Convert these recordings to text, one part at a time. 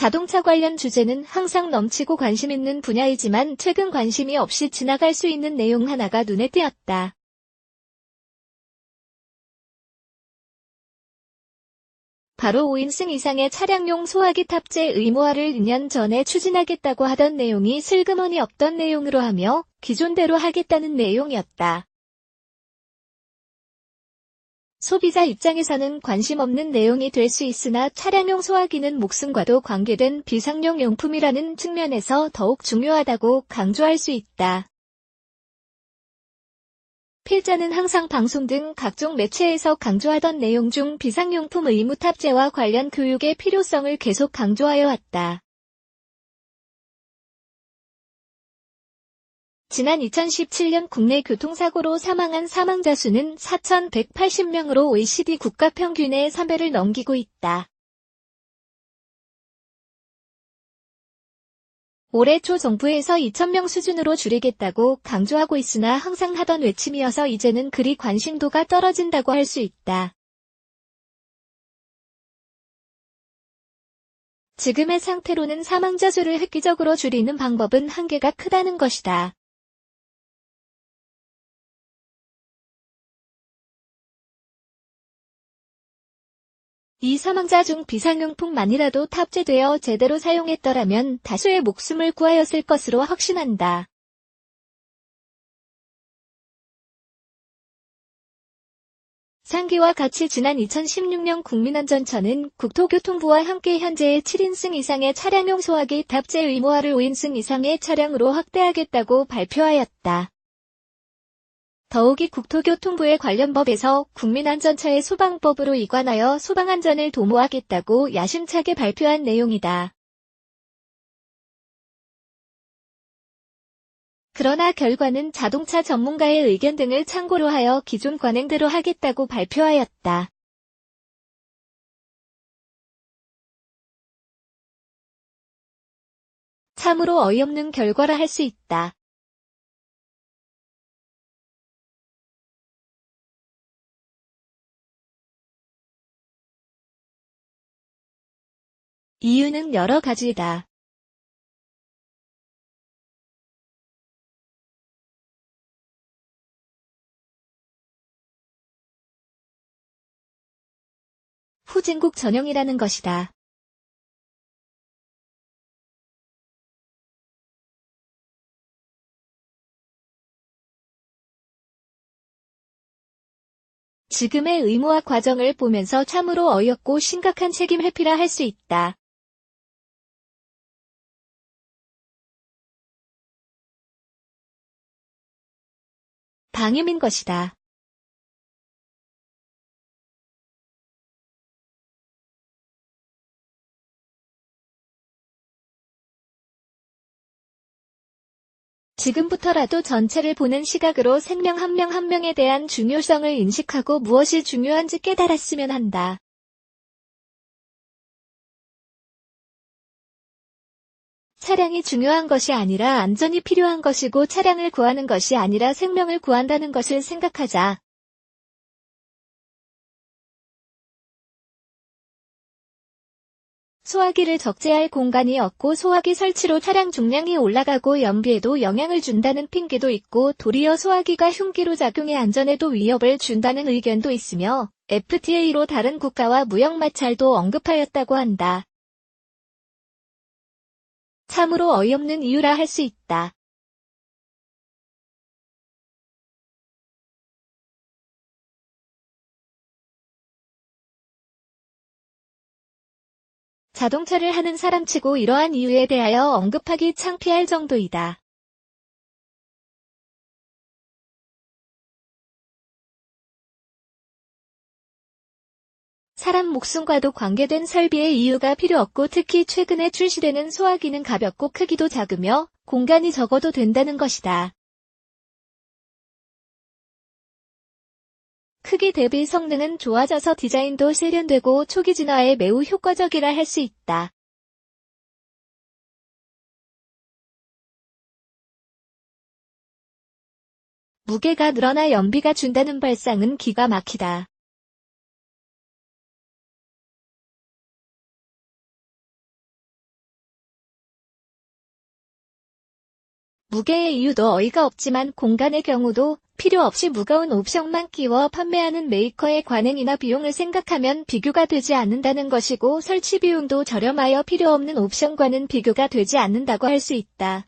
자동차 관련 주제는 항상 넘치고 관심 있는 분야이지만 최근 관심이 없이 지나갈 수 있는 내용 하나가 눈에 띄었다. 바로 5인승 이상의 차량용 소화기 탑재 의무화를 2년 전에 추진하겠다고 하던 내용이 슬그머니 없던 내용으로 하며 기존대로 하겠다는 내용이었다. 소비자 입장에서는 관심 없는 내용이 될 수 있으나 차량용 소화기는 목숨과도 관계된 비상용 용품이라는 측면에서 더욱 중요하다고 강조할 수 있다. 필자는 항상 방송 등 각종 매체에서 강조하던 내용 중 비상용품 의무 탑재와 관련 교육의 필요성을 계속 강조하여 왔다. 지난 2017년 국내 교통사고로 사망한 사망자 수는 4,180명으로 OECD 국가 평균의 3배를 넘기고 있다. 올해 초 정부에서 2,000명 수준으로 줄이겠다고 강조하고 있으나 항상 하던 외침이어서 이제는 그리 관심도가 떨어진다고 할 수 있다. 지금의 상태로는 사망자 수를 획기적으로 줄이는 방법은 한계가 크다는 것이다. 이 사망자 중 비상용품만이라도 탑재되어 제대로 사용했더라면 다수의 목숨을 구하였을 것으로 확신한다. 상기와 같이 지난 2016년 국민안전처는 국토교통부와 함께 현재의 7인승 이상의 차량용 소화기 탑재 의무화를 5인승 이상의 차량으로 확대하겠다고 발표하였다. 더욱이 국토교통부의 관련 법에서 국민안전처의 소방법으로 이관하여 소방안전을 도모하겠다고 야심차게 발표한 내용이다. 그러나 결과는 자동차 전문가의 의견 등을 참고로 하여 기존 관행대로 하겠다고 발표하였다. 참으로 어이없는 결과라 할 수 있다. 이유는 여러 가지다. 후진국 전형이라는 것이다. 지금의 의무화 과정을 보면서 참으로 어이없고 심각한 책임 회피라 할 수 있다. 방임인 것이다. 지금부터라도 전체를 보는 시각으로 생명 한 명 한 명에 대한 중요성을 인식하고 무엇이 중요한지 깨달았으면 한다. 차량이 중요한 것이 아니라 안전이 필요한 것이고 차량을 구하는 것이 아니라 생명을 구한다는 것을 생각하자. 소화기를 적재할 공간이 없고 소화기 설치로 차량 중량이 올라가고 연비에도 영향을 준다는 핑계도 있고 도리어 소화기가 흉기로 작용해 안전에도 위협을 준다는 의견도 있으며 FTA로 다른 국가와 무역 마찰도 언급하였다고 한다. 참으로 어이없는 이유라 할 수 있다. 자동차를 하는 사람치고 이러한 이유에 대하여 언급하기 창피할 정도이다. 사람 목숨과도 관계된 설비의 이유가 필요 없고 특히 최근에 출시되는 소화기는 가볍고 크기도 작으며 공간이 적어도 된다는 것이다. 크기 대비 성능은 좋아져서 디자인도 세련되고 초기 진화에 매우 효과적이라 할 수 있다. 무게가 늘어나 연비가 준다는 발상은 기가 막히다. 무게의 이유도 어이가 없지만 공간의 경우도 필요 없이 무거운 옵션만 끼워 판매하는 메이커의 관행이나 비용을 생각하면 비교가 되지 않는다는 것이고 설치 비용도 저렴하여 필요 없는 옵션과는 비교가 되지 않는다고 할 수 있다.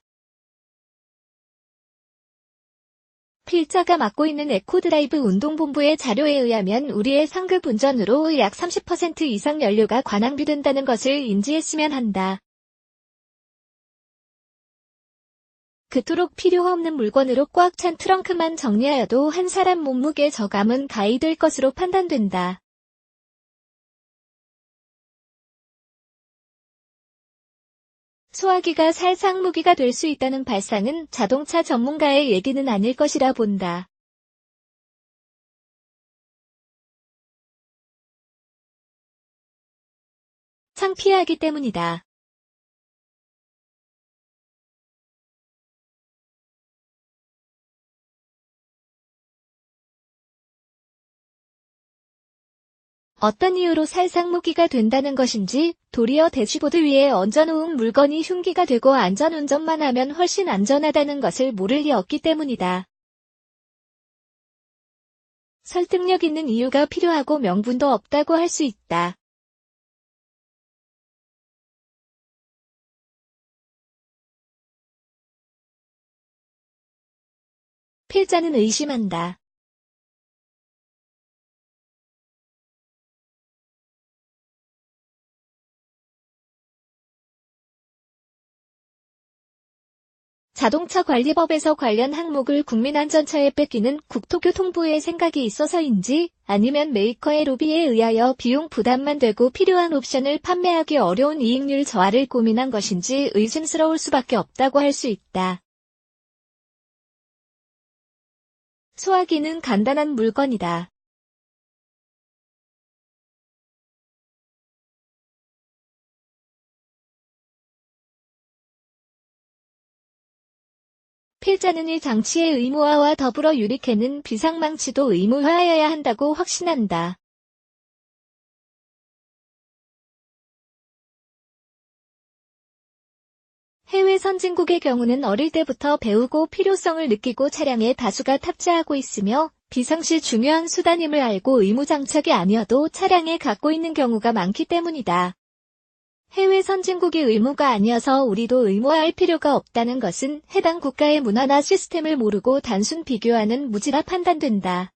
필자가 맡고 있는 에코드라이브 운동본부의 자료에 의하면 우리의 상급 운전으로 약 30% 이상 연료가 관낭비된다는 것을 인지했으면 한다. 그토록 필요 없는 물건으로 꽉 찬 트렁크만 정리하여도 한 사람 몸무게 저감은 가이될 것으로 판단된다. 소화기가 살상 무기가 될 수 있다는 발상은 자동차 전문가의 얘기는 아닐 것이라 본다. 창피하기 때문이다. 어떤 이유로 살상무기가 된다는 것인지, 도리어 대시보드 위에 얹어놓은 물건이 흉기가 되고 안전운전만 하면 훨씬 안전하다는 것을 모를 리 없기 때문이다. 설득력 있는 이유가 필요하고 명분도 없다고 할 수 있다. 필자는 의심한다. 자동차 관리법에서 관련 항목을 국민안전처에 뺏기는 국토교통부의 생각이 있어서인지 아니면 메이커의 로비에 의하여 비용 부담만 되고 필요한 옵션을 판매하기 어려운 이익률 저하를 고민한 것인지 의심스러울 수밖에 없다고 할 수 있다. 소화기는 간단한 물건이다. 필자는 이 장치의 의무화와 더불어 유리캔은 비상망치도 의무화하여야 한다고 확신한다. 해외 선진국의 경우는 어릴 때부터 배우고 필요성을 느끼고 차량에 다수가 탑재하고 있으며 비상시 중요한 수단임을 알고 의무 장착이 아니어도 차량에 갖고 있는 경우가 많기 때문이다. 해외 선진국이 의무가 아니어서 우리도 의무화할 필요가 없다는 것은 해당 국가의 문화나 시스템을 모르고 단순 비교하는 무지라 판단된다.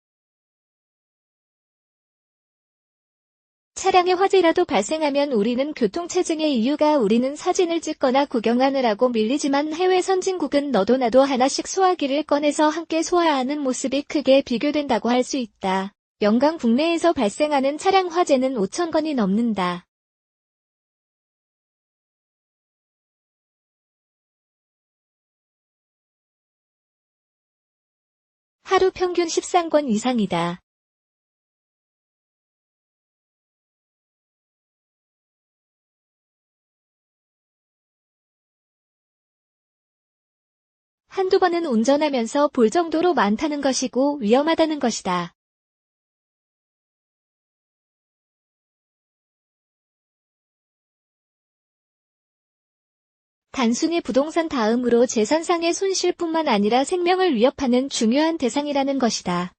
차량에 화재라도 발생하면 우리는 교통체증의 이유가 우리는 사진을 찍거나 구경하느라고 밀리지만 해외 선진국은 너도 나도 하나씩 소화기를 꺼내서 함께 소화하는 모습이 크게 비교된다고 할 수 있다. 연간 국내에서 발생하는 차량 화재는 5천 건이 넘는다. 하루 평균 13건 이상이다. 한두 번은 운전하면서 볼 정도로 많다는 것이고 위험하다는 것이다. 단순히 부동산 다음으로 재산상의 손실뿐만 아니라 생명을 위협하는 중요한 대상이라는 것이다.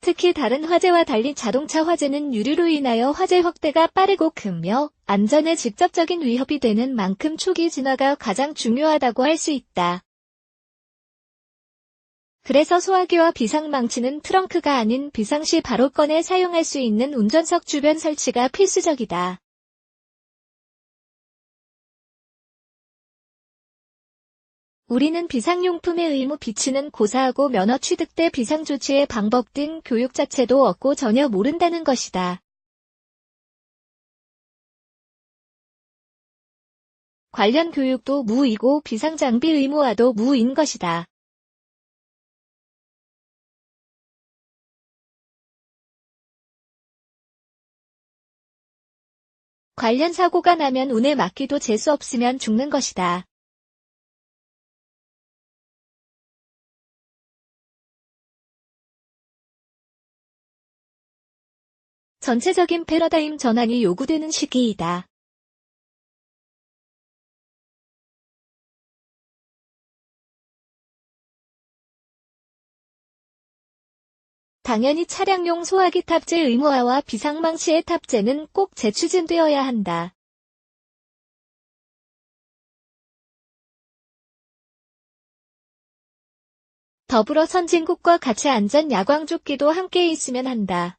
특히 다른 화재와 달리 자동차 화재는 유류로 인하여 화재 확대가 빠르고 크며 안전에 직접적인 위협이 되는 만큼 초기 진화가 가장 중요하다고 할 수 있다. 그래서 소화기와 비상망치는 트렁크가 아닌 비상시 바로 꺼내 사용할 수 있는 운전석 주변 설치가 필수적이다. 우리는 비상용품의 의무 비치는 고사하고 면허 취득 때 비상조치의 방법 등 교육 자체도 없고 전혀 모른다는 것이다. 관련 교육도 무이고 비상장비 의무화도 무인 것이다. 관련 사고가 나면 운에 맡기도 재수 없으면 죽는 것이다. 전체적인 패러다임 전환이 요구되는 시기이다. 당연히 차량용 소화기 탑재 의무화와 비상망치의 탑재는 꼭 재추진되어야 한다. 더불어 선진국과 같이 안전 야광조끼도 함께 있으면 한다.